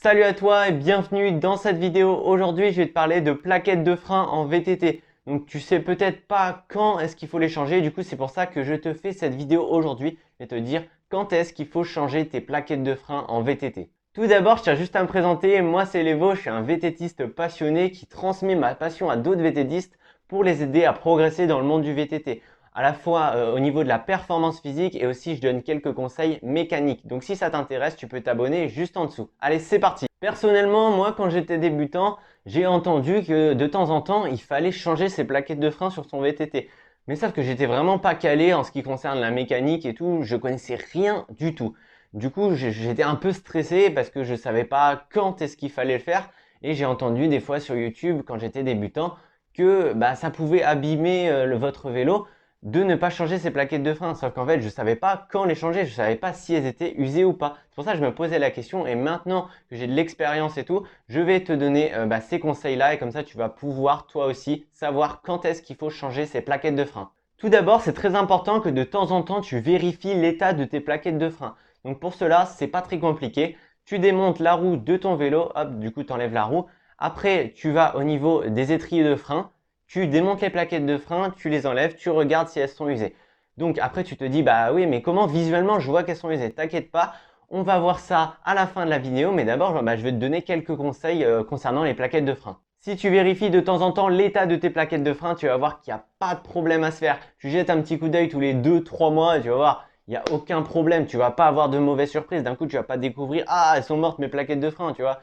Salut à toi et bienvenue dans cette vidéo. Aujourd'hui, je vais te parler de plaquettes de frein en VTT. Donc, tu sais peut-être pas quand est-ce qu'il faut les changer. Du coup, c'est pour ça que je te fais cette vidéo aujourd'hui et te dire quand est-ce qu'il faut changer tes plaquettes de frein en VTT. Tout d'abord, je tiens juste à me présenter. Moi, c'est Levo. Je suis un VTTiste passionné qui transmet ma passion à d'autres VTTistes pour les aider à progresser dans le monde du VTT. À la fois au niveau de la performance physique et aussi je donne quelques conseils mécaniques. Donc si ça t'intéresse, tu peux t'abonner juste en dessous. Allez, c'est parti. Personnellement, moi quand j'étais débutant, j'ai entendu que de temps en temps, il fallait changer ses plaquettes de frein sur son VTT. Mais sauf que j'étais vraiment pas calé en ce qui concerne la mécanique et tout, je connaissais rien du tout. Du coup, j'étais un peu stressé parce que je savais pas quand est-ce qu'il fallait le faire et j'ai entendu des fois sur YouTube quand j'étais débutant que ça pouvait abîmer votre vélo de ne pas changer ses plaquettes de frein. Sauf qu'en fait, je ne savais pas quand les changer, je ne savais pas si elles étaient usées ou pas. C'est pour ça que je me posais la question et maintenant que j'ai de l'expérience et tout, je vais te donner ces conseils-là et comme ça, tu vas pouvoir toi aussi savoir quand est-ce qu'il faut changer ses plaquettes de frein. Tout d'abord, c'est très important que de temps en temps, tu vérifies l'état de tes plaquettes de frein. Donc pour cela, c'est pas très compliqué. Tu démontes la roue de ton vélo, hop, du coup, tu enlèves la roue. Après, tu vas au niveau des étriers de frein. Tu démontes les plaquettes de frein, tu les enlèves, tu regardes si elles sont usées. Donc après tu te dis bah oui mais comment visuellement je vois qu'elles sont usées? T'inquiète pas, on va voir ça à la fin de la vidéo, mais d'abord je vais te donner quelques conseils concernant les plaquettes de frein. Si tu vérifies de temps en temps l'état de tes plaquettes de frein, tu vas voir qu'il n'y a pas de problème à se faire. Tu jettes un petit coup d'œil tous les 2-3 mois et tu vas voir, il n'y a aucun problème. Tu vas pas avoir de mauvaises surprises. D'un coup, tu vas pas découvrir, ah, elles sont mortes mes plaquettes de frein, tu vois.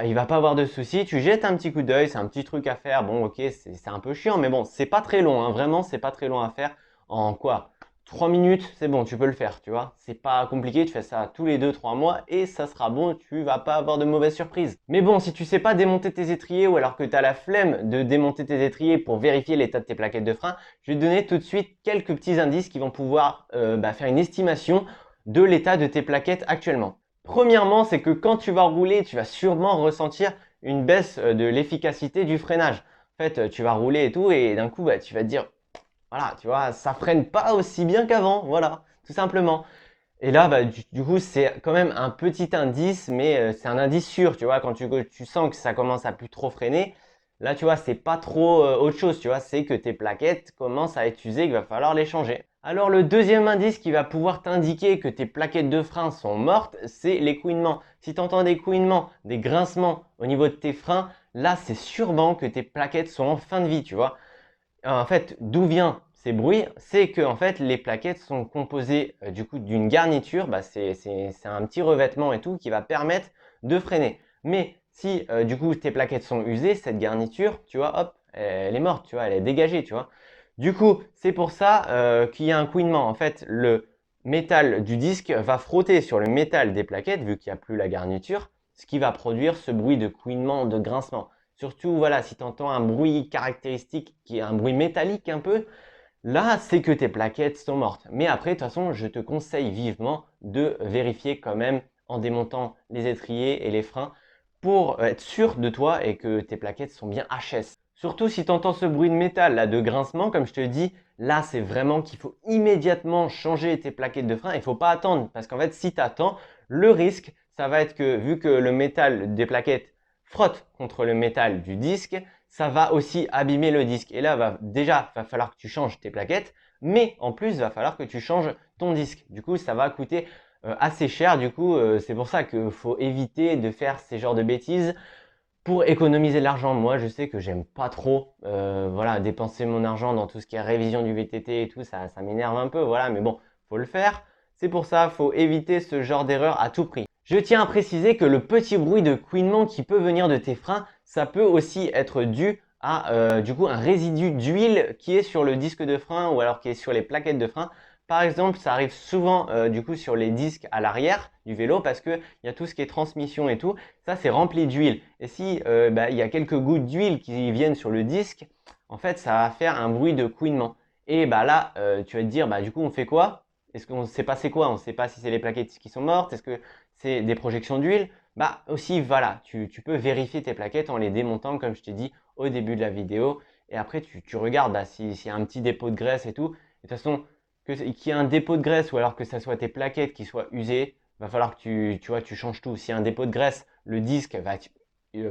Il va pas avoir de souci. Tu jettes un petit coup d'œil, c'est un petit truc à faire. Bon, ok, c'est un peu chiant, mais bon, c'est pas très long, hein. Vraiment, c'est pas très long à faire. En quoi? 3 minutes, c'est bon, tu peux le faire, tu vois. C'est pas compliqué, tu fais ça tous les 2-3 mois et ça sera bon, tu vas pas avoir de mauvaises surprises. Mais bon, si tu sais pas démonter tes étriers ou alors que tu as la flemme de démonter tes étriers pour vérifier l'état de tes plaquettes de frein, je vais te donner tout de suite quelques petits indices qui vont pouvoir faire une estimation de l'état de tes plaquettes actuellement. Premièrement, c'est que quand tu vas rouler, tu vas sûrement ressentir une baisse de l'efficacité du freinage. En fait, tu vas rouler et tout, et d'un coup, tu vas te dire, voilà, tu vois, ça freine pas aussi bien qu'avant, voilà, tout simplement. Et là, du coup, c'est quand même un petit indice, mais c'est un indice sûr, tu vois, quand tu sens que ça commence à plus trop freiner, là, tu vois, c'est pas trop autre chose, tu vois, c'est que tes plaquettes commencent à être usées, qu'il va falloir les changer. Alors, le deuxième indice qui va pouvoir t'indiquer que tes plaquettes de frein sont mortes, c'est les couinements. Si tu entends des couinements, des grincements au niveau de tes freins, là, c'est sûrement que tes plaquettes sont en fin de vie, tu vois. En fait, d'où vient ces bruits? C'est que en fait, les plaquettes sont composées du coup d'une garniture. C'est un petit revêtement et tout qui va permettre de freiner. Mais si du coup tes plaquettes sont usées, cette garniture, tu vois, hop, elle est morte, tu vois, elle est dégagée, tu vois. Du coup, c'est pour ça qu'il y a un couinement. En fait, le métal du disque va frotter sur le métal des plaquettes, vu qu'il n'y a plus la garniture, ce qui va produire ce bruit de couinement, de grincement. Surtout, voilà, si tu entends un bruit caractéristique qui est un bruit métallique un peu, là, c'est que tes plaquettes sont mortes. Mais après, de toute façon, je te conseille vivement de vérifier quand même en démontant les étriers et les freins pour être sûr de toi et que tes plaquettes sont bien HS. Surtout si tu entends ce bruit de métal, là, de grincement, comme je te dis, là, c'est vraiment qu'il faut immédiatement changer tes plaquettes de frein. Il ne faut pas attendre parce qu'en fait, si tu attends, le risque, ça va être que vu que le métal des plaquettes frotte contre le métal du disque, ça va aussi abîmer le disque. Et là, déjà, va falloir que tu changes tes plaquettes, mais en plus, il va falloir que tu changes ton disque. Du coup, ça va coûter assez cher. Du coup, c'est pour ça qu'il faut éviter de faire ces genres de bêtises pour économiser de l'argent. Moi, je sais que j'aime pas trop voilà, dépenser mon argent dans tout ce qui est révision du VTT et tout. Ça m'énerve un peu, voilà, mais bon, faut le faire. C'est pour ça, faut éviter ce genre d'erreur à tout prix. Je tiens à préciser que le petit bruit de couinement qui peut venir de tes freins, ça peut aussi être dû à du coup un résidu d'huile qui est sur le disque de frein ou alors qui est sur les plaquettes de frein. Par exemple, ça arrive souvent du coup sur les disques à l'arrière du vélo parce que il y a tout ce qui est transmission et tout, ça c'est rempli d'huile. Et si il y a quelques gouttes d'huile qui viennent sur le disque, en fait ça va faire un bruit de couinement. Et là, tu vas te dire, du coup on fait quoi? Est-ce qu'on sait pas c'est quoi? On ne sait pas si c'est les plaquettes qui sont mortes, est-ce que c'est des projections d'huile? Aussi voilà, tu peux vérifier tes plaquettes en les démontant comme je t'ai dit au début de la vidéo. Et après tu regardes s'il y a un petit dépôt de graisse et tout. Et de toute façon, qu'il y ait un dépôt de graisse ou alors que ça soit tes plaquettes qui soient usées, va falloir que tu vois, tu changes tout. S'il y a un dépôt de graisse, le disque va être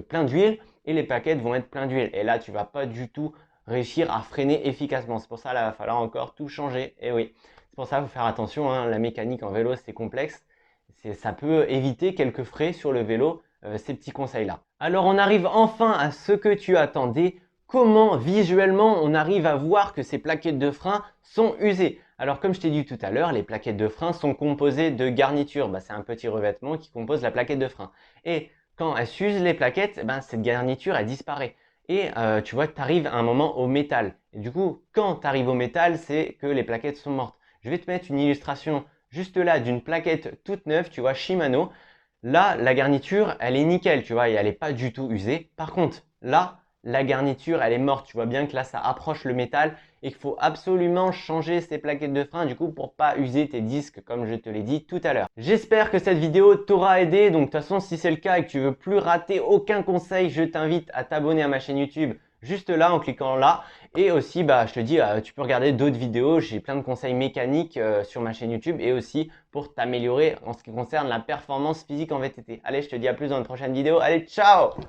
plein d'huile et les plaquettes vont être plein d'huile. Et là, tu vas pas du tout réussir à freiner efficacement. C'est pour ça, là, il va falloir encore tout changer. Et oui, c'est pour ça qu'il faut faire attention, hein. La mécanique en vélo, c'est complexe. Ça peut éviter quelques frais sur le vélo, ces petits conseils-là. Alors, on arrive enfin à ce que tu attendais. Comment visuellement on arrive à voir que ces plaquettes de frein sont usées? Alors, comme je t'ai dit tout à l'heure, les plaquettes de frein sont composées de garnitures. C'est un petit revêtement qui compose la plaquette de frein. Et quand elles s'usent les plaquettes, cette garniture, elle disparaît. Et tu vois, tu arrives à un moment au métal. Et du coup, quand tu arrives au métal, c'est que les plaquettes sont mortes. Je vais te mettre une illustration juste là d'une plaquette toute neuve, tu vois, Shimano. Là, la garniture, elle est nickel, tu vois, et elle n'est pas du tout usée. Par contre, là, la garniture, elle est morte. Tu vois bien que là, ça approche le métal et qu'il faut absolument changer ces plaquettes de frein du coup pour pas user tes disques comme je te l'ai dit tout à l'heure. J'espère que cette vidéo t'aura aidé. Donc de toute façon, si c'est le cas et que tu veux plus rater aucun conseil, je t'invite à t'abonner à ma chaîne YouTube juste là en cliquant là. Et aussi, je te dis, tu peux regarder d'autres vidéos. J'ai plein de conseils mécaniques sur ma chaîne YouTube et aussi pour t'améliorer en ce qui concerne la performance physique en VTT. Allez, je te dis à plus dans une prochaine vidéo. Allez, ciao!